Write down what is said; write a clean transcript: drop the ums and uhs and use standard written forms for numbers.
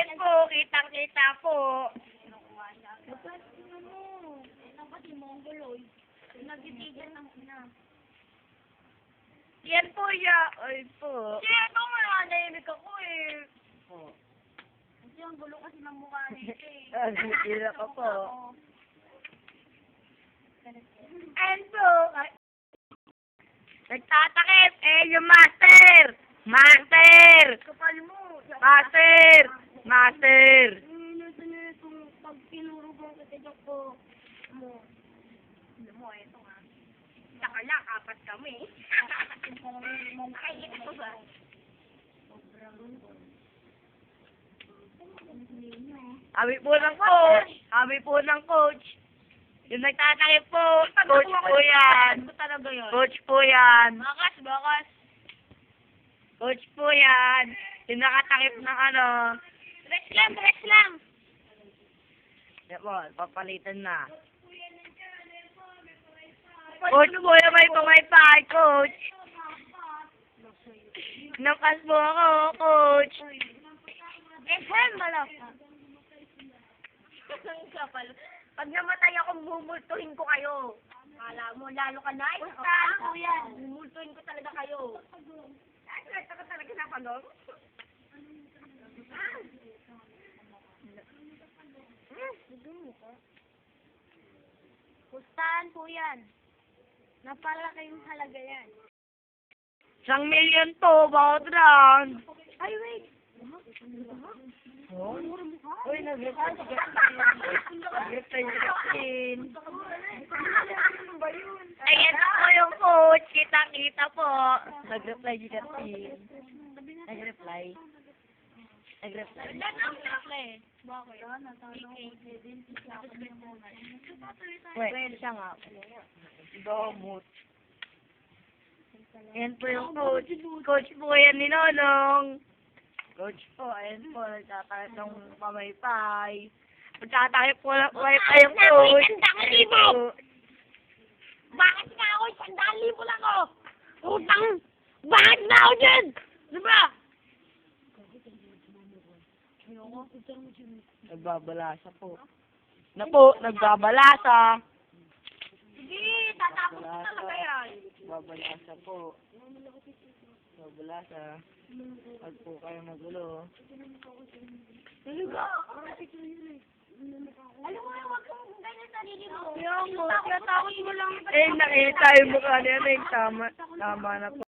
Yan po, kitang-kita po. Yan po ya. Ay po. Kaya ito nga, nahimik ako eh. Kasi ang gulo kasi ng mukha nito eh. Sila ka po. Ayan po. Nagtatakip eh, yung master. Master. Kapal mo. Master. Master. Ito na itong pag pinurog ang katidak ko. Alam mo, ito nga. Saka lang, apat kami. Ay, ito ba? Sabi po ng coach. Sabi po ng coach. Yung nagtatakip po. Coach po yan. Talaga yun. Coach po yan. Bakas. Coach po yan. Yung nakatakip ng ano. Rest lang. Yan po, papalitan na. Coach po yung may pumaypay, coach. Nakas po ako, coach. Malo. Pag namatay ako, mumultuhin ko kayo. Kala mo, lalo ka na. Pustahan po yan. Mumultuhin ko talaga kayo. Ay, ito ka talaga sa pagod. Pustahan po yan. Napalaking halaga yan. 1,000,000 to, bawat round. Ay, wait. Oh? Uy, nag-reply si Justin. Nag-reply si Justin. Ayan na po yung coach. Kita-kita po. Nag-reply si Justin. Nag-reply. Wait, siya nga. Damot. Ayan po yung coach. Coach po yan ni Nonong. Coach po, ayan po. Nagtatakip ng pamaypay. Nagtatakip po ng pamaypay yung coach. Bakit nga ako? 100,000 lang ako. Utang. Bakit na ako dyan? Diba? Nagbabalasa po. Na po, nagbabalasa. Sige, tatapos ko talaga yan. Nagbabalasa po. Nagbabalasa. Pag po kayo magulo. Talaga? Alam mo, huwag kang ganyan sarili mo. Yung Takot mo lang. nakita yung mukha niya. Tama na po.